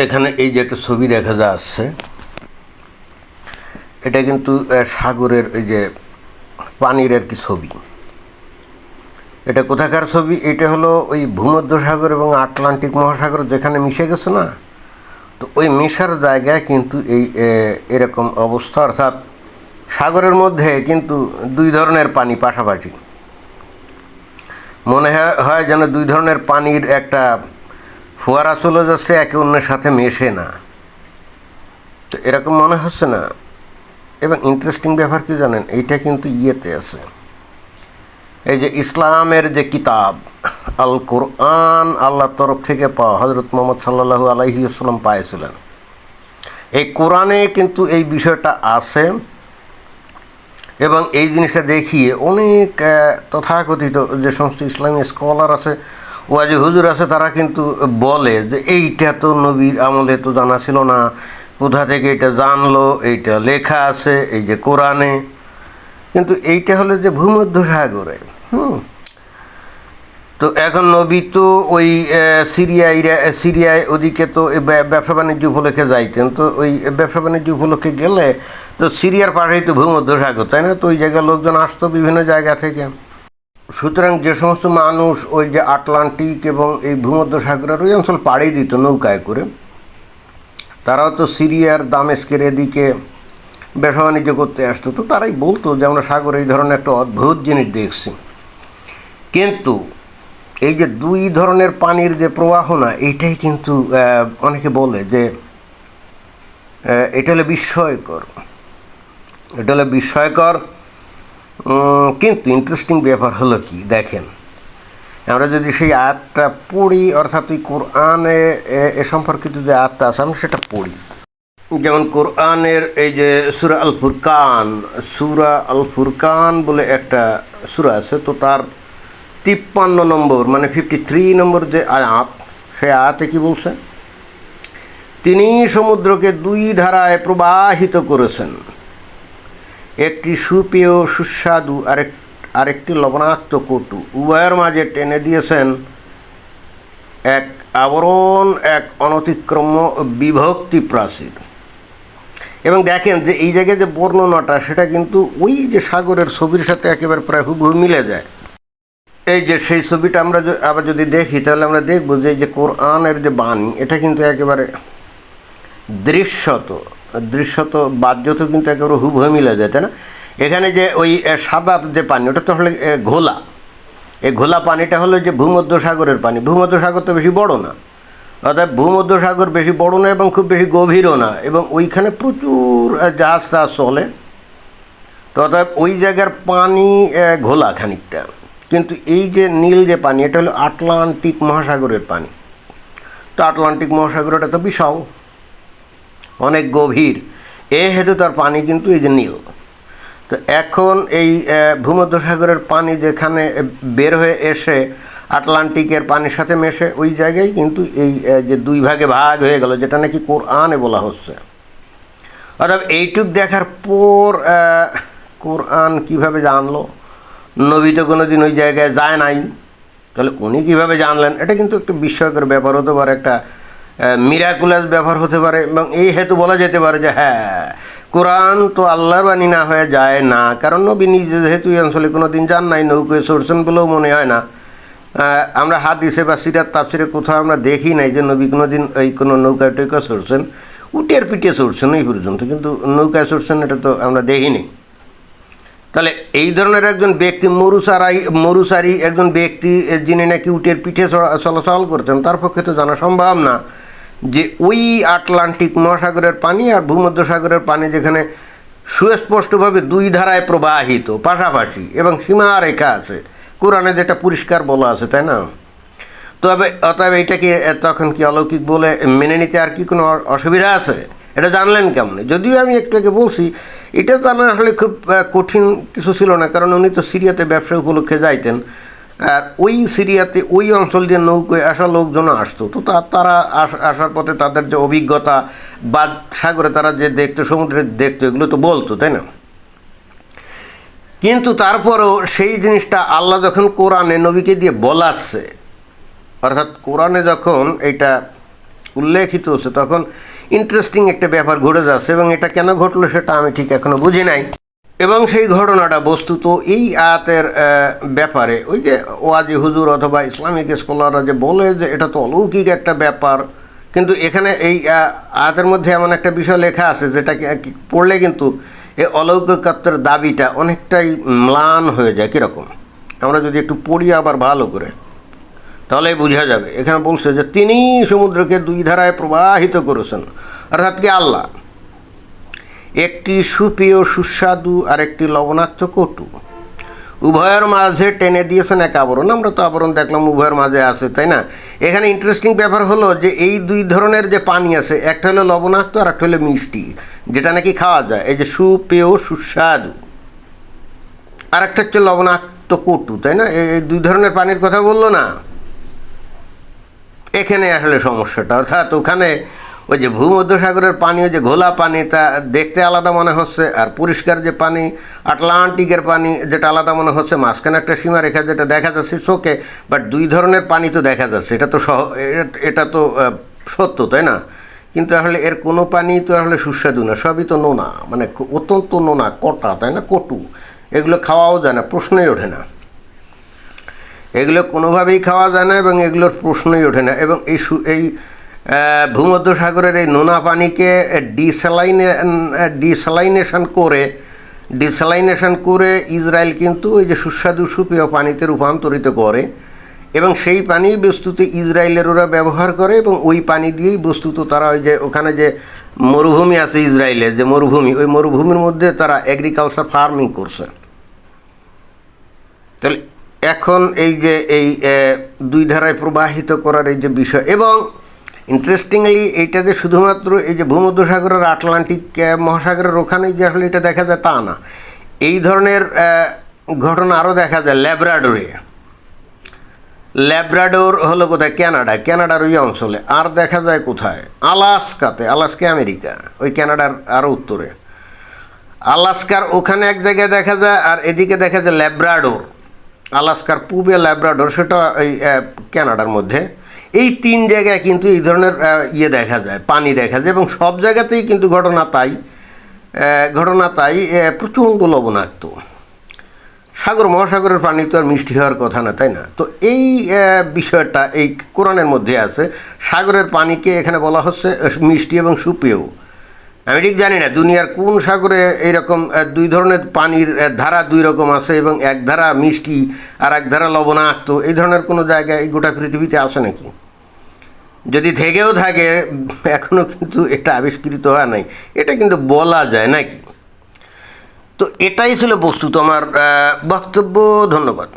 এখানে এই যে একটা ছবি দেখা যাচ্ছে, এটা কিন্তু সাগরের এই যে পানির আর কি ছবি। এটা কোথাকার ছবি? এটা হলো ওই ভূমধ্যসাগর এবং আটলান্টিক মহাসাগর যেখানে মিশে গেছে না, তো ওই মেশার জায়গায় কিন্তু এই এরকম অবস্থা, অর্থাৎ সাগরের মধ্যে কিন্তু দুই ধরনের পানি পাশাপাশি। মনে হয় যেন দুই ধরনের পানির একটা ফোয়ারা চলে যাচ্ছে, একে অন্যের সাথে মেশে না, তো এরকম মনে হচ্ছে না? এবং ইন্টারেস্টিং ব্যাপার কি জানেন, এইটা কিন্তু ইয়েতে আছে, এই যে ইসলামের যে কিতাব আল কোরআন, আল্লাহর তরফ থেকে পাওয়া, হজরত মোহাম্মদ সাল্লাল্লাহু আলাইহি ওয়াসাল্লাম পাইছিলেন। এই কোরআনে কিন্তু এই বিষয়টা আছে, এবং এই জিনিসটা দেখিয়ে অনেক তথাকথিত যে সমস্ত ইসলামী স্কলার আছে, ওয়াজি হুজুর আছে, তারা কিন্তু বলে যে এইটা তো নবীর আমলে তো জানা ছিল না, কোথা থেকে এটা জানলো, এইটা লেখা আছে এই যে কোরআনে। কিন্তু এইটা হলো যে ভূমধ্যসাগরে। তো এখন নবী তো ওই সিরিয়ায় ওদিকে তো ব্যবসা বাণিজ্য উপলক্ষে যাইতেন, তো ওই ব্যবসা বাণিজ্য উপলক্ষে গেলে তো সিরিয়ার পাশেই তো ভূমধ্যসাগর, তাই না? তো ওই জায়গায় লোকজন আসতো বিভিন্ন জায়গা থেকে। সুতরাং যে সমস্ত মানুষ ওই যে আটলান্টিক এবং এই ভূমধ্যসাগরের ওই অঞ্চল পাড়ি দিত নৌকায় করে, তারাও তো সিরিয়ার দামেস্কের এদিকে ব্যবসা বাণিজ্য করতে আসতো, তো তারাই বলতো যে আমরা সাগরে এই ধরনের একটা অদ্ভুত জিনিস দেখছি। কিন্তু এই যে দুই ধরনের পানির যে প্রবাহ না, এইটাই কিন্তু অনেকে বলে যে এটা হলো বিস্ময়কর, এটা হলো বিস্ময়কর। কিন্তু ইন্টারেস্টিং ব্যাপার হলো কি দেখেন, আমরা যদি সেই আয়াতটা পড়ি, অর্থাৎ ওই কোরআনে এ সম্পর্কিত যে আয়াতটা আছে আমরা সেটা পড়ি। যেমন কোরআনের এই যে সূরা আল ফুরকান বলে একটা সূরা আছে, তো তার 53 নম্বর মানে 53 নম্বর যে আয়াত, সেই আয়াতে কি বলছে? তিনি সমুদ্রকে দুই ধারায় প্রবাহিত করেছেন, একটি সুপেয় সুস্বাদু আরেকটি লবণাক্ত কটু, উভয়ের মাঝে টেনে দিয়েছেন এক আবরণ, এক অনতিক্রম্য বিভক্তি প্রাচীর। এবং দেখেন যে এই জায়গায় যে বর্ণনাটা, সেটা কিন্তু ওই যে সাগরের ছবির সাথে একেবারে প্রায় হুবহু মিলে যায়। এই যে সেই ছবিটা আমরা আবার যদি দেখি, তাহলে আমরা দেখব যে এই যে কোরআনের যে বাণী, এটা কিন্তু একেবারে দৃশ্যত বাহ্যত কিন্তু একেবারে হুবহু মিলে যায়, তাই না? এখানে যে ওই সাদা যে পানি, ওটা তো আসলে ঘোলা, এই ঘোলা পানিটা হলো যে ভূমধ্যসাগরের পানি। ভূমধ্যসাগর তো বেশি বড় না, অর্থাৎ ভূমধ্যসাগর বেশি বড় না এবং খুব বেশি গভীরও না, এবং ওইখানে প্রচুর জাহাজ টাহাজ চলে, তো অর্থাৎ ওই জায়গার পানি ঘোলা খানিকটা। কিন্তু এই যে নীল যে পানি, এটা হলো আটলান্টিক মহাসাগরের পানি। তো আটলান্টিক মহাসাগরটা তো বিশাল, অনেক গভীর, এ হেতু তার পানি কিন্তু এই যে নীল। তো এখন এই ভূমধ্যসাগরের পানি যেখানে বের হয়ে এসে আটলান্টিকের পানির সাথে মেশে, ওই জায়গায় কিন্তু এই যে দুই ভাগে ভাগ হয়ে গেল, যেটা নাকি কোরআনে বলা হচ্ছে। অর্থাৎ এইটুক দেখার পর কোরআন কিভাবে জানলো? নবী তো কোনো দিন ওই জায়গায় যায় নাই, তাহলে উনি কীভাবে জানলেন? এটা কিন্তু একটু বিস্ময়কর ব্যাপার হতে পারে, একটা মিরাকুলাস ব্যাপার হতে পারে। এবং এই হেতু বলা যেতে পারে যে হ্যাঁ, কোরআন তো আল্লাহর বাণী না হয়ে যায় না, কারণ নবী নিজে যেহেতু এই অঞ্চলে কোনো দিন যান নাই, নৌকায় চড়ছেন বলেও মনে হয় না। আমরা হাদিসে বা সিরাত তাফসিরে কোথাও আমরা দেখি নাই যে নবী কোনো দিন এই কোনো নৌকায় টৌকা চড়ছেন, উটের পিঠে চড়ছেন এই পর্যন্ত, কিন্তু নৌকায় চড়ছেন এটা তো আমরা দেখিনি। তাহলে এই ধরনের একজন ব্যক্তি, মরুচারী একজন ব্যক্তি, যিনি নাকি উটের পিঠে চলাচল করতেন, তার পক্ষে তো জানা সম্ভব না যে ওই আটলান্টিক মহাসাগরের পানি আর ভূমধ্যসাগরের পানি যেখানে সুস্পষ্টভাবে দুই ধারায় প্রবাহিত পাশাপাশি এবং সীমারেখা আছে, কোরআনে যেটা পরিষ্কার বলা আছে, তাই না? অতএব এটাকে তখন কি অলৌকিক বলে মেনে নিতে আর কি কোনো অসুবিধা আছে? এটা জানলেন কেমন? যদিও আমি একটু আগে বলছি, এটা জানা আসলে খুব কঠিন কিছু ছিল না, কারণ উনি তো সিরিয়াতে ব্যবসা উপলক্ষে যাইতেন, আর ওই সিরিয়াতে ওই অঞ্চল দিয়ে নৌকোয় আসা লোকজন আসতো, তো তারা আসার পথে তাদের যে অভিজ্ঞতা বা সাগরে তারা যে দেখতো, সমুদ্রে দেখতো, এগুলো তো বলতো, তাই না? কিন্তু তারপরও সেই জিনিসটা আল্লাহ যখন কোরআনে নবীকে দিয়ে বলাচ্ছে, অর্থাৎ কোরআনে যখন এটা উল্লেখিত হচ্ছে, তখন ইন্টারেস্টিং একটা ব্যাপার ঘটে যাচ্ছে, এবং এটা কেন ঘটলো সেটা আমি ঠিক এখনও বুঝি নাই। এবং সেই ঘটনাটা বস্তুত এই আয়াতের ব্যাপারে ওই যে ওয়াজি হুজুর অথবা ইসলামিক স্কলাররা যে বলে যে এটা তো অলৌকিক একটা ব্যাপার, কিন্তু এখানে এই আয়াতের মধ্যে এমন একটা বিষয় লেখা আছে যেটাকে পড়লে কিন্তু এই অলৌকিকত্বের দাবিটা অনেকটাই ম্লান হয়ে যায়। কীরকম, আমরা যদি একটু পড়ি আবার ভালো করে তাহলেই বোঝা যাবে। এখানে বলছে যে তিনি সমুদ্রকে দুই ধারায় প্রবাহিত করেছেন, অর্থাৎ কি আল্লাহ, একটি সুপেয় সুস্বাদু আর একটি লবণাক্ত কটু, উভয়ের মাঝে টেনে দিয়েছেন এক আবরণ। আমরা তো আবরণ দেখলাম উভয়ের মাঝে আছে, তাই না? এখানে ইন্টারেস্টিং ব্যাপার হলো যে এই দুই ধরনের যে পানি আছে, একটা হলো লবণাক্ত আর একটা হলো মিষ্টি, যেটা নাকি খাওয়া যায়, এই যে সুপেয় সুস্বাদু, আর একটা হচ্ছে লবণাক্ত কটু, তাই না? এই দুই ধরনের পানির কথা বললো না? এখানে আসলে সমস্যাটা, অর্থাৎ ওখানে ওই যে ভূমধ্যসাগরের পানি, ওই যে ঘোলা পানি, তা দেখতে আলাদা মনে হচ্ছে, আর পরিষ্কার যে পানি আটলান্টিকের পানি যেটা আলাদা মনে হচ্ছে, মাঝখানে একটা সীমারেখা যেটা দেখা যাচ্ছে চোখে, বাট দুই ধরনের পানি তো দেখা যাচ্ছে, এটা তো এটা তো সত্য, তাই না? কিন্তু আসলে এর কোনো পানি তো আসলে সুস্বাদু না, সবই তো নোনা, মানে অত্যন্ত নোনা, কটা, তাই না, কটু, এগুলো খাওয়াও যায় না, প্রশ্নই ওঠে না, এগুলো কোনোভাবেই খাওয়া যায় না, এবং এগুলোর প্রশ্নই ওঠে না। এবং এই ভূমধ্যসাগরের এই নোনা পানিকে ডিস্যালাইনেশন করে ইসরায়েল কিন্তু ওই যে সুস্বাদু সুপেয় পানিতে রূপান্তরিত করে, এবং সেই পানি বস্তুত ইসরায়েলের ওরা ব্যবহার করে, এবং ওই পানি দিয়েই বস্তুত তারা ওই যে ওখানে যে মরুভূমি আছে ইসরায়েলের যে মরুভূমি, ওই মরুভূমির মধ্যে তারা এগ্রিকালচার ফার্মিং করছে। তাহলে এখন এই যে এই দুই ধারায় প্রবাহিত করার এই যে বিষয়, এবং ইন্টারেস্টিংলি এইটা যে শুধুমাত্র এই যে ভূমধ্যসাগরের আটলান্টিক মহাসাগরের ওখানেই যে আসলে এটা দেখা যায় তা না, এই ধরনের ঘটনা আরও দেখা যায় ল্যাব্রাডোর হলো কোথায়, ক্যানাডার ওই অঞ্চলে, আর দেখা যায় কোথায়, আলাস্কা আমেরিকা, ওই ক্যানাডার আরও উত্তরে আলাস্কার ওখানে এক জায়গায় দেখা যায়, আর এদিকে দেখা যায় ল্যাব্রাডোর, আলাস্কার পূবে ল্যাব্রাডোর, সেটা ওই ক্যানাডার মধ্যে। এই তিন জায়গায় কিন্তু এই ধরনের দেখা যায়, পানি দেখা যায়, এবং সব জায়গাতেই কিন্তু ঘটনা তাই প্রচণ্ড লবণাক্ত। সাগর মহাসাগরের পানি তো আর মিষ্টি হওয়ার কথা না, তাই না? তো এই বিষয়টা এই কোরআনের মধ্যে আছে, সাগরের পানিকে এখানে বলা হচ্ছে মিষ্টি এবং সুপেয়। আমি ঠিক জানি না দুনিয়ার কোন সাগরে এইরকম দুই ধরনের পানির ধারা দুই রকম আছে, এবং এক ধারা মিষ্টি আর এক ধারা লবণাক্ত, এই ধরনের কোনো জায়গায় এই গোটা পৃথিবীতে আসে নাকি? যদি থেকেও থাকে, এখনও কিন্তু এটা আবিষ্কৃত হয় নাই, এটা কিন্তু বলা যায় নাকি? তো এটাই ছিল বস্তুত আমার বক্তব্য। ধন্যবাদ।